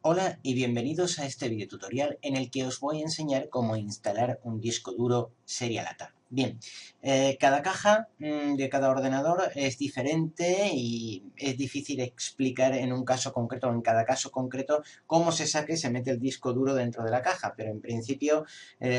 Hola y bienvenidos a este video tutorial en el que os voy a enseñar cómo instalar un disco duro serialata. Bien, cada caja de cada ordenador es diferente y es difícil explicar en un caso concreto o en cada caso concreto cómo se saca y se mete el disco duro dentro de la caja, pero en principio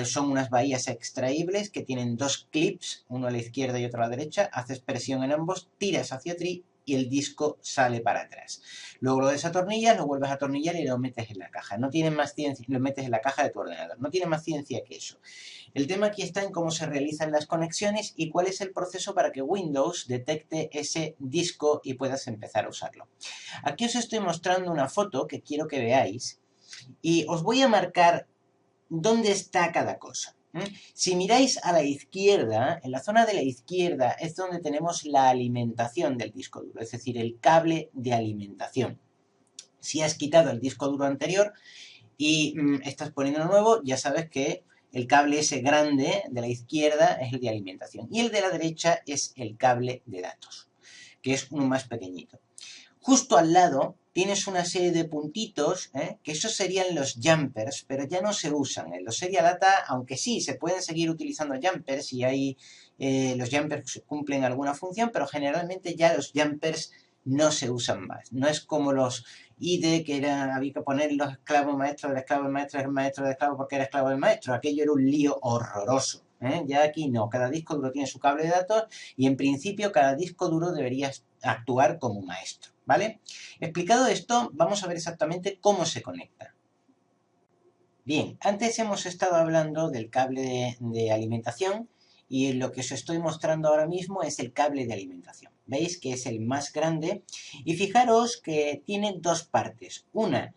son unas bahías extraíbles que tienen dos clips, uno a la izquierda y otro a la derecha, haces presión en ambos, tiras hacia atrás y el disco sale para atrás. Luego lo desatornillas, lo vuelves a atornillar y lo metes en la caja. No tiene más ciencia, lo metes en la caja de tu ordenador. No tiene más ciencia que eso. El tema aquí está en cómo se realizan las conexiones y cuál es el proceso para que Windows detecte ese disco y puedas empezar a usarlo. Aquí os estoy mostrando una foto que quiero que veáis y os voy a marcar dónde está cada cosa. Si miráis a la izquierda, en la zona de la izquierda es donde tenemos la alimentación del disco duro, es decir, el cable de alimentación. Si has quitado el disco duro anterior y estás poniendo uno nuevo, ya sabes que el cable ese grande de la izquierda es el de alimentación y el de la derecha es el cable de datos, que es uno más pequeñito. Justo al lado tienes una serie de puntitos, que esos serían los jumpers, pero ya no se usan. En los serialata, aunque sí, se pueden seguir utilizando jumpers y hay, los jumpers cumplen alguna función, pero generalmente ya los jumpers no se usan más. No es como los IDE, que había que poner los esclavos maestros del esclavo del maestro, el maestro del esclavo porque era esclavo del maestro. Aquello era un lío horroroso. Ya aquí no, cada disco duro tiene su cable de datos y en principio cada disco duro debería actuar como maestro, ¿vale? Explicado esto, vamos a ver exactamente cómo se conecta. Bien, antes hemos estado hablando del cable de alimentación y lo que os estoy mostrando ahora mismo es el cable de alimentación. Veis que es el más grande y fijaros que tiene dos partes, una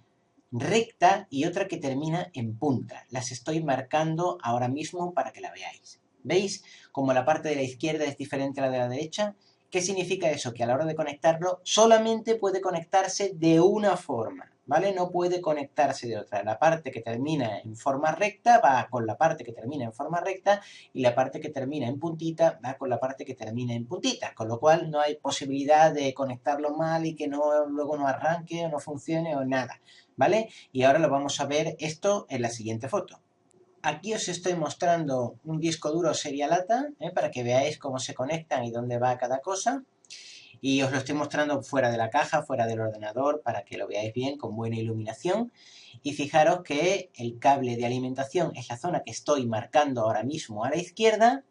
recta y otra que termina en punta. Las estoy marcando ahora mismo para que la veáis. ¿Veis cómo la parte de la izquierda es diferente a la de la derecha? ¿Qué significa eso? Que a la hora de conectarlo solamente puede conectarse de una forma, ¿vale? No puede conectarse de otra. La parte que termina en forma recta va con la parte que termina en forma recta y la parte que termina en puntita va con la parte que termina en puntita, con lo cual no hay posibilidad de conectarlo mal y que luego no arranque o no funcione o nada, ¿vale? Y ahora lo vamos a ver esto en la siguiente foto. Aquí os estoy mostrando un disco duro serialata, para que veáis cómo se conectan y dónde va cada cosa. Y os lo estoy mostrando fuera de la caja, fuera del ordenador, para que lo veáis bien, con buena iluminación. Y fijaros que el cable de alimentación es la zona que estoy marcando ahora mismo a la izquierda.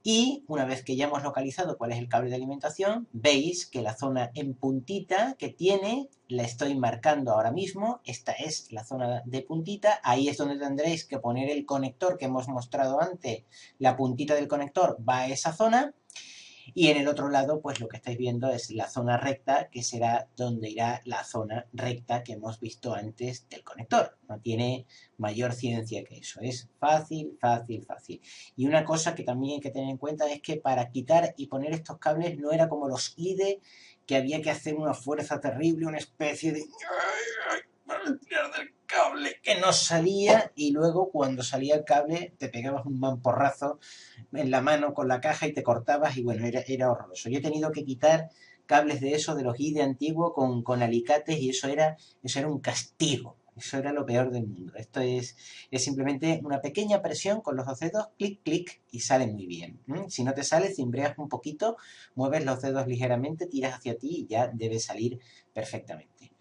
Y una vez que ya hemos localizado cuál es el cable de alimentación, veis que la zona en puntita que tiene, la estoy marcando ahora mismo. Esta es la zona de puntita. Ahí es donde tendréis que poner el conector que hemos mostrado antes. La puntita del conector va a esa zona. Y en el otro lado, pues lo que estáis viendo es la zona recta, que será donde irá la zona recta que hemos visto antes del conector. No tiene mayor ciencia que eso. Es fácil, fácil, fácil. Y una cosa que también hay que tener en cuenta es que para quitar y poner estos cables no era como los IDE, que había que hacer una fuerza terrible, una especie de tirar del cable que no salía, y luego cuando salía el cable te pegabas un mamporrazo en la mano con la caja y te cortabas y bueno, era horroroso. Yo he tenido que quitar cables de esos, de los IDE antiguos, con alicates y eso era un castigo. Eso era lo peor del mundo. Esto es simplemente una pequeña presión con los dos dedos, clic, clic, y sale muy bien. Si no te sale, cimbreas un poquito, mueves los dedos ligeramente, tiras hacia ti y ya debe salir perfectamente.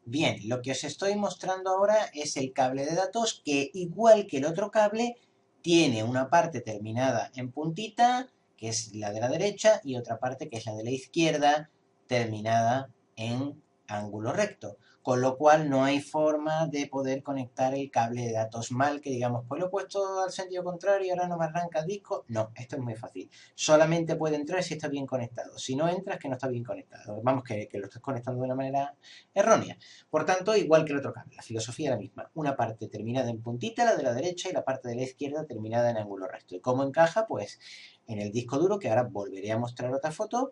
Bien, lo que os estoy mostrando ahora es el cable de datos que, igual que el otro cable, tiene una parte terminada en puntita, que es la de la derecha, y otra parte que es la de la izquierda, terminada en ángulo recto. Con lo cual no hay forma de poder conectar el cable de datos mal, que digamos, pues lo he puesto al sentido contrario y ahora no me arranca el disco. No, esto es muy fácil. Solamente puede entrar si está bien conectado. Si no entra es que no está bien conectado. Vamos, que lo estás conectando de una manera errónea. Por tanto, igual que el otro cable, la filosofía es la misma. Una parte terminada en puntita, la de la derecha, y la parte de la izquierda terminada en ángulo recto. ¿Y cómo encaja? Pues en el disco duro, que ahora volveré a mostrar otra foto,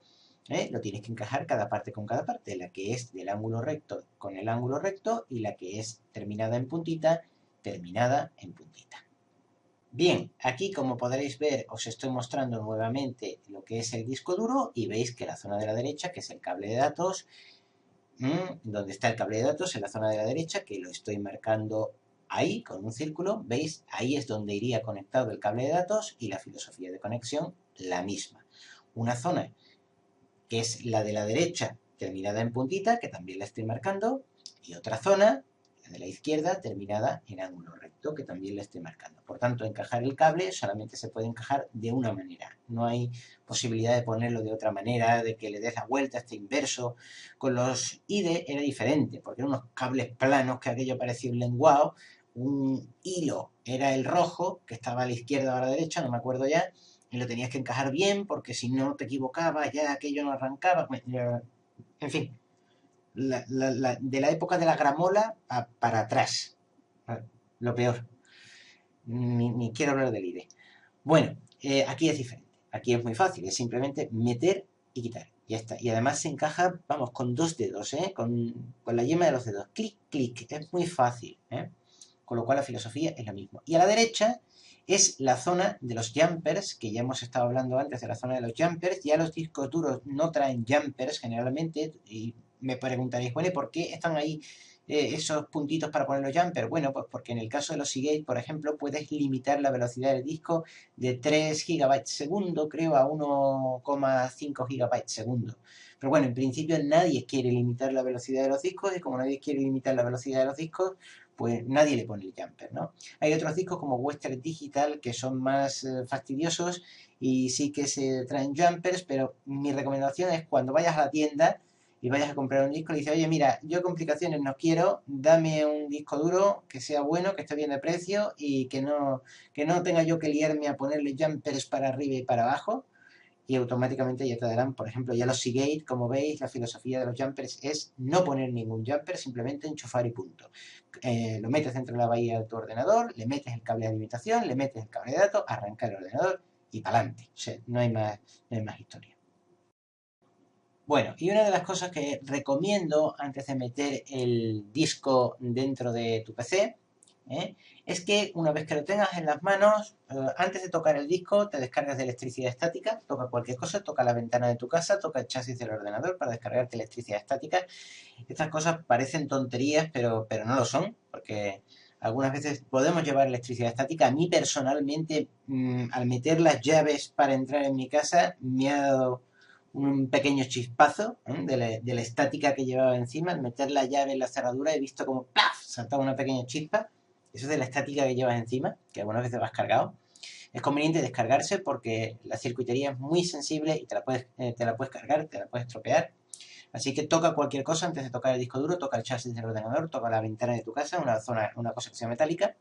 lo tienes que encajar cada parte con cada parte. La que es del ángulo recto con el ángulo recto y la que es terminada en puntita, terminada en puntita. Bien, aquí como podréis ver os estoy mostrando nuevamente lo que es el disco duro y veis que la zona de la derecha, que es el cable de datos, donde está el cable de datos, en la zona de la derecha, que lo estoy marcando ahí con un círculo, ¿veis? Ahí es donde iría conectado el cable de datos y la filosofía de conexión la misma. Una zona que es la de la derecha terminada en puntita, que también la estoy marcando, y otra zona, la de la izquierda, terminada en ángulo recto, que también la estoy marcando. Por tanto, encajar el cable solamente se puede encajar de una manera. No hay posibilidad de ponerlo de otra manera, de que le des la vuelta, este inverso. Con los IDE era diferente, porque eran unos cables planos que aquello parecía un lenguado. Un hilo era el rojo, que estaba a la izquierda o a la derecha, no me acuerdo ya, y lo tenías que encajar bien, porque si no te equivocabas, ya aquello no arrancaba. En fin, de la época de la gramola para atrás. Lo peor. Ni quiero hablar del IDE. Bueno, aquí es diferente. Aquí es muy fácil. Es simplemente meter y quitar. Ya está. Y además se encaja, vamos, con dos dedos, ¿eh? Con la yema de los dedos. Clic, clic. Es muy fácil, ¿eh? Con lo cual la filosofía es la misma. Y a la derecha es la zona de los jumpers, que ya hemos estado hablando antes de la zona de los jumpers. Ya los discos duros no traen jumpers generalmente, y me preguntaréis, bueno, ¿y por qué están ahí esos puntitos para poner los jumpers? Bueno, pues porque en el caso de los Seagate, por ejemplo, puedes limitar la velocidad del disco de 3 GB segundo, creo, a 1,5 GB segundo. Pero bueno, en principio nadie quiere limitar la velocidad de los discos, y como nadie quiere limitar la velocidad de los discos, pues nadie le pone el jumper, ¿no? Hay otros discos como Western Digital que son más fastidiosos y sí que se traen jumpers, pero mi recomendación es cuando vayas a la tienda y vayas a comprar un disco, le dices, oye, mira, yo complicaciones no quiero, dame un disco duro que sea bueno, que esté bien de precio y que no tenga yo que liarme a ponerle jumpers para arriba y para abajo, y automáticamente ya te darán, por ejemplo, ya los Seagate, como veis, la filosofía de los jumpers es no poner ningún jumper, simplemente enchufar y punto. Lo metes dentro de la bahía de tu ordenador, le metes el cable de alimentación, le metes el cable de datos, arranca el ordenador y para adelante. O sea, no hay más historia. Bueno, y una de las cosas que recomiendo antes de meter el disco dentro de tu PC, ¿eh? Es que una vez que lo tengas en las manos, antes de tocar el disco, te descargas de electricidad estática, toca cualquier cosa, toca la ventana de tu casa, toca el chasis del ordenador para descargarte electricidad estática. Estas cosas parecen tonterías, pero no lo son, porque algunas veces podemos llevar electricidad estática. A mí personalmente, al meter las llaves para entrar en mi casa, me ha dado un pequeño chispazo, de la estática que llevaba encima. Al meter la llave en la cerradura he visto como ¡plaf! Saltaba una pequeña chispa. Eso es de la estática que llevas encima, que algunas veces vas cargado. Es conveniente descargarse porque la circuitería es muy sensible y te la puedes cargar, te la puedes estropear. Así que toca cualquier cosa antes de tocar el disco duro, toca el chasis del ordenador, toca la ventana de tu casa, una cosa que sea metálica,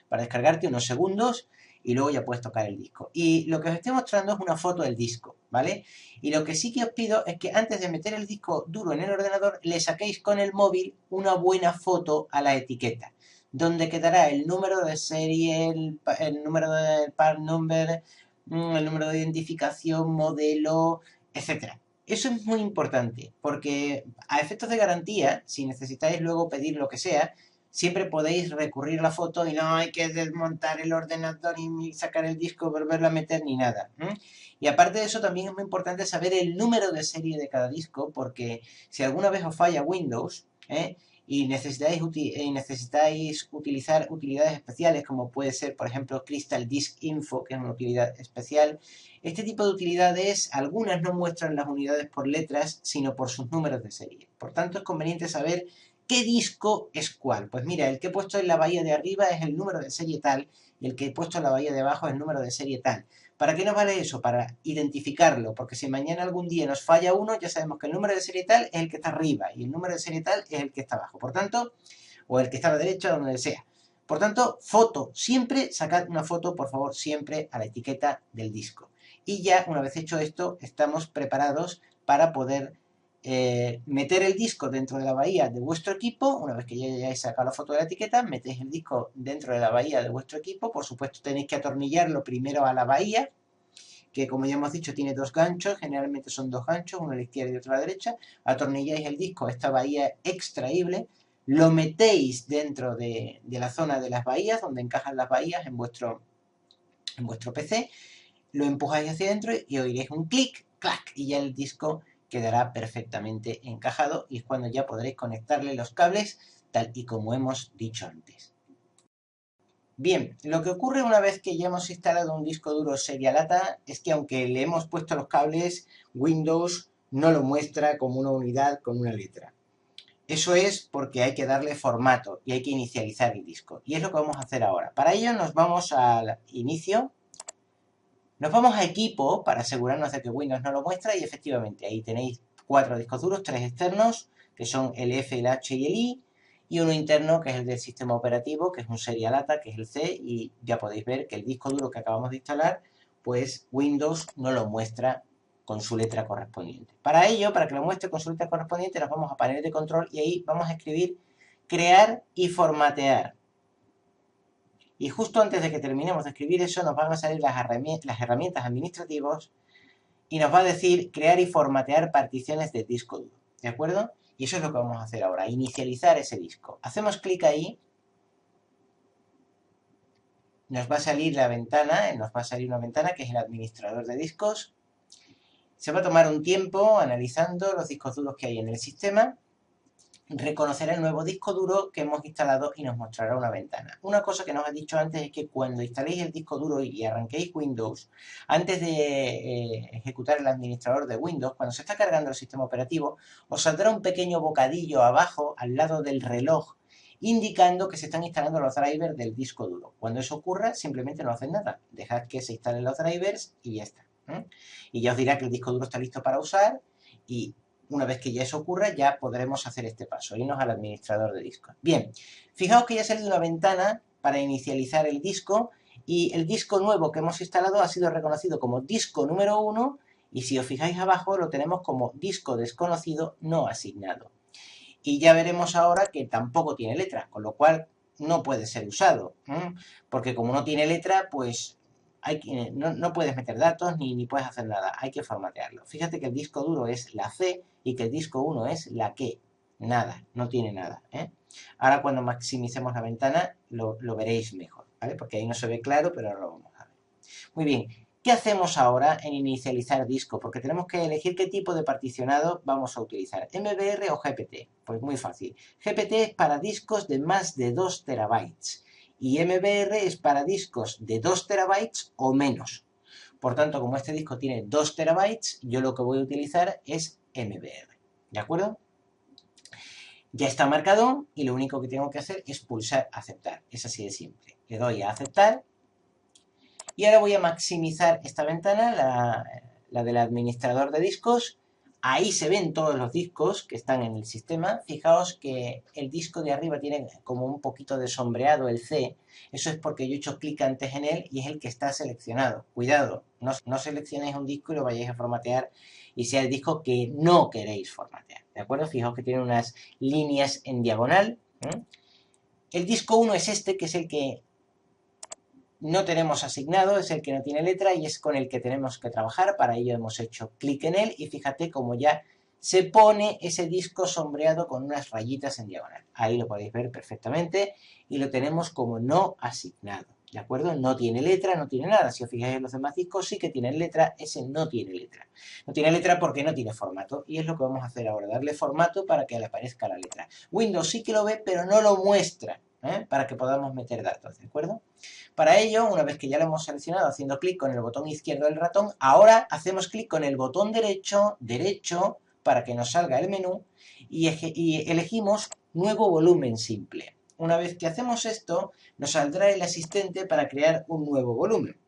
para descargarte unos segundos y luego ya puedes tocar el disco. Y lo que os estoy mostrando es una foto del disco, ¿vale? Y lo que sí que os pido es que antes de meter el disco duro en el ordenador, le saquéis con el móvil una buena foto a la etiqueta, donde quedará el número de serie, el número de part number, el número de identificación, modelo, etcétera. Eso es muy importante, porque a efectos de garantía, si necesitáis luego pedir lo que sea, siempre podéis recurrir a la foto y no hay que desmontar el ordenador y sacar el disco, volverlo a meter ni nada. Y aparte de eso, también es muy importante saber el número de serie de cada disco, porque si alguna vez os falla Windows, y necesitáis utilizar utilidades especiales, como puede ser, por ejemplo, Crystal Disk Info, que es una utilidad especial. Este tipo de utilidades, algunas no muestran las unidades por letras, sino por sus números de serie. Por tanto, es conveniente saber qué disco es cuál. Pues mira, el que he puesto en la bahía de arriba es el número de serie tal, y el que he puesto en la bahía de abajo es el número de serie tal. ¿Para qué nos vale eso? Para identificarlo, porque si mañana algún día nos falla uno, ya sabemos que el número de serie tal es el que está arriba y el número de serie tal es el que está abajo. Por tanto, o el que está a la derecha, donde sea. Por tanto, foto, siempre sacad una foto, por favor, siempre a la etiqueta del disco. Y ya, una vez hecho esto, estamos preparados para poder meter el disco dentro de la bahía de vuestro equipo. Una vez que ya hayáis sacado la foto de la etiqueta, metéis el disco dentro de la bahía de vuestro equipo. Por supuesto, tenéis que atornillarlo primero a la bahía, que como ya hemos dicho tiene dos ganchos, generalmente son dos ganchos, uno a la izquierda y otro a la derecha. Atornilláis el disco a esta bahía extraíble, lo metéis dentro de la zona de las bahías, donde encajan las bahías en vuestro PC, lo empujáis hacia adentro y oiréis un clic, clac, y ya el disco quedará perfectamente encajado y es cuando ya podréis conectarle los cables tal y como hemos dicho antes. Bien, lo que ocurre una vez que ya hemos instalado un disco duro serialata es que aunque le hemos puesto los cables, Windows no lo muestra como una unidad con una letra. Eso es porque hay que darle formato y hay que inicializar el disco. Y es lo que vamos a hacer ahora. Para ello nos vamos al inicio, nos vamos a equipo para asegurarnos de que Windows no lo muestra y efectivamente ahí tenéis 4 discos duros, 3 externos, que son el F, el H y el I, y uno interno que es el del sistema operativo, que es un serialata, que es el C, y ya podéis ver que el disco duro que acabamos de instalar, pues Windows no lo muestra con su letra correspondiente. Para ello, para que lo muestre con su letra correspondiente, nos vamos a panel de control y ahí vamos a escribir crear y formatear. Y justo antes de que terminemos de escribir eso, nos van a salir las herramientas administrativas y nos va a decir crear y formatear particiones de disco duro. ¿De acuerdo? Y eso es lo que vamos a hacer ahora, inicializar ese disco. Hacemos clic ahí, nos va a salir la ventana, nos va a salir una ventana que es el administrador de discos. Se va a tomar un tiempo analizando los discos duros que hay en el sistema. Reconocerá el nuevo disco duro que hemos instalado y nos mostrará una ventana. Una cosa que nos ha dicho antes es que cuando instaléis el disco duro y arranquéis Windows, antes de ejecutar el administrador de Windows, cuando se está cargando el sistema operativo, os saldrá un pequeño bocadillo abajo, al lado del reloj, indicando que se están instalando los drivers del disco duro. Cuando eso ocurra, simplemente no haced nada. Dejad que se instalen los drivers y ya está. Y ya os dirá que el disco duro está listo para usar y una vez que ya eso ocurra, ya podremos hacer este paso, irnos al administrador de discos. Bien, fijaos que ya ha salido una ventana para inicializar el disco y el disco nuevo que hemos instalado ha sido reconocido como disco número 1 y si os fijáis abajo lo tenemos como disco desconocido no asignado. Y ya veremos ahora que tampoco tiene letra, con lo cual no puede ser usado, porque como no tiene letra, pues no puedes meter datos ni puedes hacer nada, hay que formatearlo. Fíjate que el disco duro es la C y que el disco 1 es la Q. Nada, no tiene nada. Ahora cuando maximicemos la ventana lo veréis mejor, ¿vale? Porque ahí no se ve claro, pero ahora lo vamos a ver. Muy bien, ¿qué hacemos ahora en inicializar disco? Porque tenemos que elegir qué tipo de particionado vamos a utilizar, MBR o GPT. Pues muy fácil. GPT es para discos de más de 2 terabytes. Y MBR es para discos de 2 terabytes o menos. Por tanto, como este disco tiene 2 terabytes, yo lo que voy a utilizar es MBR. ¿De acuerdo? Ya está marcado y lo único que tengo que hacer es pulsar aceptar. Es así de simple. Le doy a aceptar y ahora voy a maximizar esta ventana, la del administrador de discos. Ahí se ven todos los discos que están en el sistema. Fijaos que el disco de arriba tiene como un poquito de sombreado el C. Eso es porque yo he hecho clic antes en él y es el que está seleccionado. Cuidado, no seleccionéis un disco y lo vayáis a formatear y sea el disco que no queréis formatear. ¿De acuerdo? Fijaos que tiene unas líneas en diagonal. El disco 1 es este, que es el que no tenemos asignado, es el que no tiene letra y es con el que tenemos que trabajar. Para ello hemos hecho clic en él y fíjate cómo ya se pone ese disco sombreado con unas rayitas en diagonal. Ahí lo podéis ver perfectamente y lo tenemos como no asignado. ¿De acuerdo? No tiene letra, no tiene nada. Si os fijáis en los demás discos sí que tienen letra, ese no tiene letra. No tiene letra porque no tiene formato y es lo que vamos a hacer ahora, darle formato para que le aparezca la letra. Windows sí que lo ve pero no lo muestra, para que podamos meter datos, ¿de acuerdo? Para ello, una vez que ya lo hemos seleccionado haciendo clic con el botón izquierdo del ratón, ahora hacemos clic con el botón derecho, para que nos salga el menú y elegimos nuevo volumen simple. Una vez que hacemos esto, nos saldrá el asistente para crear un nuevo volumen.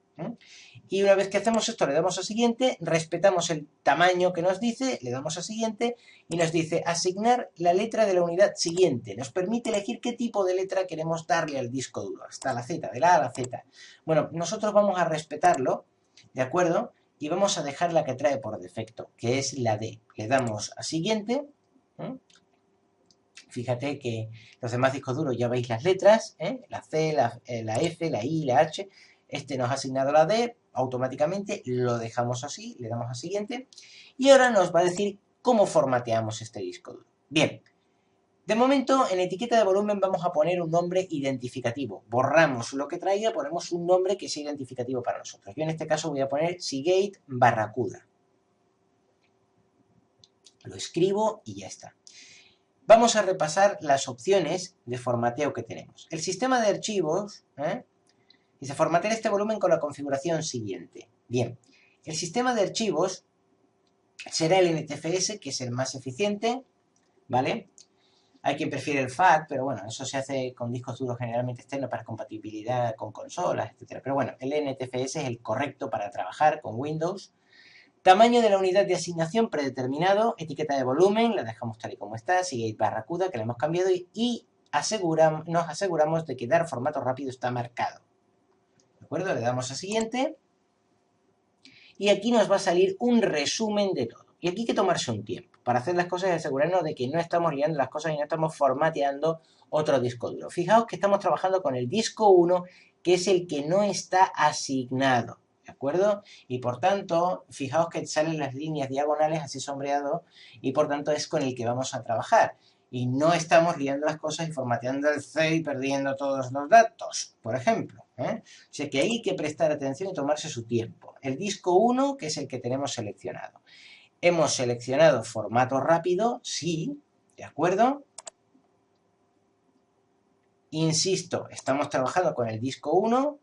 Y una vez que hacemos esto, le damos a siguiente, respetamos el tamaño que nos dice, le damos a siguiente y nos dice asignar la letra de la unidad siguiente. Nos permite elegir qué tipo de letra queremos darle al disco duro, hasta la Z, de la A a la Z. Bueno, nosotros vamos a respetarlo, ¿de acuerdo? Y vamos a dejar la que trae por defecto, que es la D. Le damos a siguiente. Fíjate que los demás discos duros ya veis las letras, la C, la F, la I, la H. Este nos ha asignado la D, automáticamente lo dejamos así, le damos a siguiente. Y ahora nos va a decir cómo formateamos este disco duro. Bien, de momento en etiqueta de volumen vamos a poner un nombre identificativo. Borramos lo que traiga, ponemos un nombre que sea identificativo para nosotros. Yo en este caso voy a poner Seagate Barracuda. Lo escribo y ya está. Vamos a repasar las opciones de formateo que tenemos. El sistema de archivos, dice formatear este volumen con la configuración siguiente. Bien, el sistema de archivos será el NTFS, que es el más eficiente, ¿vale? Hay quien prefiere el FAT, pero bueno, eso se hace con discos duros generalmente externos para compatibilidad con consolas, etc. Pero bueno, el NTFS es el correcto para trabajar con Windows. Tamaño de la unidad de asignación predeterminado, etiqueta de volumen, la dejamos tal y como está, Seagate Barracuda, que la hemos cambiado, y nos aseguramos de que dar formato rápido está marcado. ¿De acuerdo? Le damos a siguiente. Y aquí nos va a salir un resumen de todo. Y aquí hay que tomarse un tiempo para hacer las cosas y asegurarnos de que no estamos liando las cosas y no estamos formateando otro disco duro. Fijaos que estamos trabajando con el disco 1, que es el que no está asignado. ¿De acuerdo? Y por tanto, fijaos que salen las líneas diagonales así sombreado y por tanto es con el que vamos a trabajar. Y no estamos liando las cosas y formateando el C y perdiendo todos los datos, por ejemplo. O sea que hay que prestar atención y tomarse su tiempo. El disco 1, que es el que tenemos seleccionado. Hemos seleccionado formato rápido, sí, ¿de acuerdo? Insisto, estamos trabajando con el disco 1.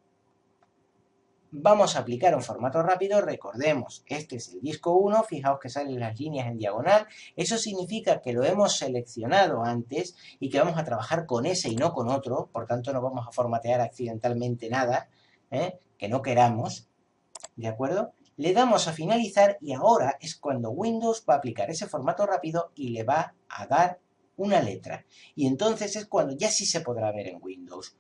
Vamos a aplicar un formato rápido, recordemos, este es el disco 1, fijaos que salen las líneas en diagonal, eso significa que lo hemos seleccionado antes y que vamos a trabajar con ese y no con otro, por tanto no vamos a formatear accidentalmente nada, que no queramos, ¿de acuerdo? Le damos a finalizar y ahora es cuando Windows va a aplicar ese formato rápido y le va a dar una letra. Y entonces es cuando ya sí se podrá ver en Windows.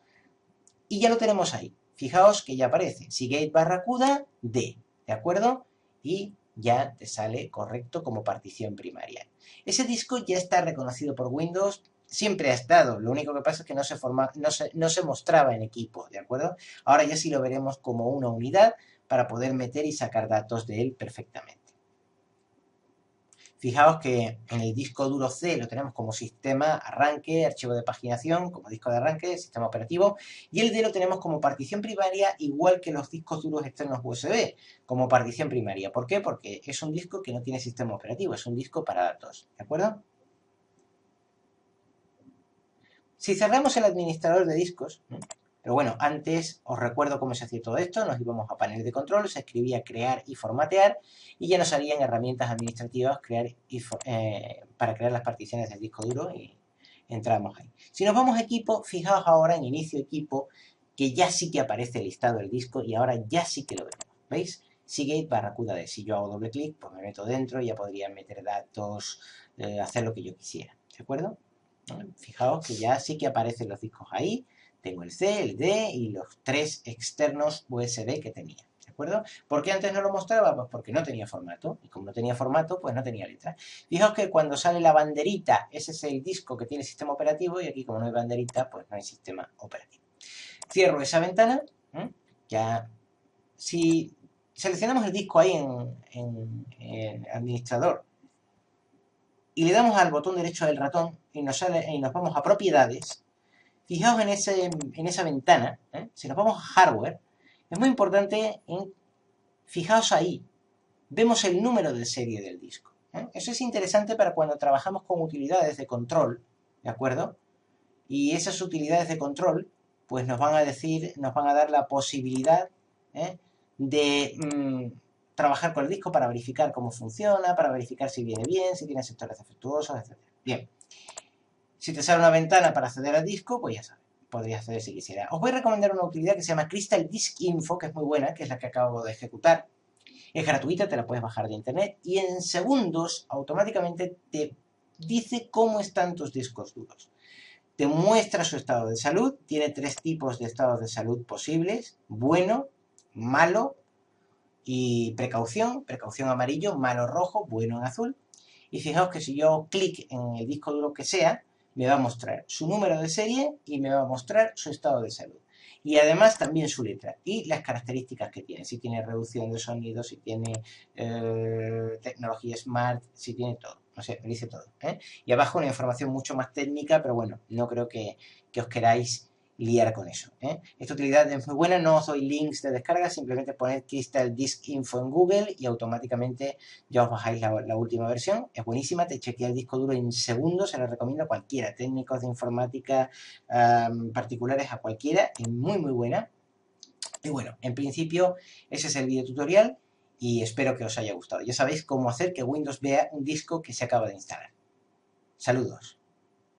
Y ya lo tenemos ahí. Fijaos que ya aparece Seagate Barracuda D, ¿de acuerdo? Y ya te sale correcto como partición primaria. Ese disco ya está reconocido por Windows, siempre ha estado, lo único que pasa es que no se mostraba en equipo, ¿de acuerdo? Ahora ya sí lo veremos como una unidad para poder meter y sacar datos de él perfectamente. Fijaos que en el disco duro C lo tenemos como sistema arranque, archivo de paginación, como disco de arranque, sistema operativo, y el D lo tenemos como partición primaria, igual que los discos duros externos USB, como partición primaria. ¿Por qué? Porque es un disco que no tiene sistema operativo, es un disco para datos, ¿de acuerdo? Si cerramos el administrador de discos, pero bueno, antes os recuerdo cómo se hacía todo esto, nos íbamos a panel de control, se escribía crear y formatear y ya nos salían herramientas administrativas para crear las particiones del disco duro y entramos ahí. Si nos vamos a equipo, fijaos ahora en inicio equipo que ya sí que aparece el listado del disco y ahora ya sí que lo vemos, ¿veis? Seagate Barracuda D. Si yo hago doble clic, pues me meto dentro y ya podría meter datos, hacer lo que yo quisiera, ¿de acuerdo? Fijaos que ya sí que aparecen los discos ahí. Tengo el C, el D y los 3 externos USB que tenía. ¿De acuerdo? ¿Por qué antes no lo mostraba? Pues porque no tenía formato. Y como no tenía formato, pues no tenía letra. Fijaos que cuando sale la banderita, ese es el disco que tiene sistema operativo. Y aquí, como no hay banderita, pues no hay sistema operativo. Cierro esa ventana. Ya, si seleccionamos el disco ahí en administrador y le damos al botón derecho del ratón y nos vamos a propiedades, fijaos en esa ventana, si nos vamos a hardware, es muy importante, fijaos ahí, vemos el número de serie del disco. Eso es interesante para cuando trabajamos con utilidades de control, ¿de acuerdo? Y esas utilidades de control, pues nos van a dar la posibilidad de trabajar con el disco para verificar cómo funciona, para verificar si viene bien, si tiene sectores defectuosos, etc. Bien. Si te sale una ventana para acceder al disco, pues ya sabes, podrías acceder si quisiera. Os voy a recomendar una utilidad que se llama Crystal Disk Info, que es muy buena, que es la que acabo de ejecutar. Es gratuita, te la puedes bajar de internet y en segundos automáticamente te dice cómo están tus discos duros. Te muestra su estado de salud, tiene 3 tipos de estados de salud posibles: bueno, malo y precaución. Precaución amarillo, malo rojo, bueno en azul. Y fijaos que si yo hago clic en el disco duro que sea, me va a mostrar su número de serie y me va a mostrar su estado de salud. Y además también su letra y las características que tiene. Si tiene reducción de sonido, si tiene tecnología smart, si tiene todo. No sé, me dice todo. Y abajo una información mucho más técnica, pero bueno, no creo que os queráis liar con eso, ¿eh? Esta utilidad es muy buena, no os doy links de descarga, simplemente poned Crystal Disk Info en Google y automáticamente ya os bajáis la última versión. Es buenísima, te chequea el disco duro en segundos, se la recomiendo a cualquiera, técnicos de informática, particulares, a cualquiera, es muy muy buena. Y bueno, en principio ese es el video tutorial y espero que os haya gustado. Ya sabéis cómo hacer que Windows vea un disco que se acaba de instalar. Saludos.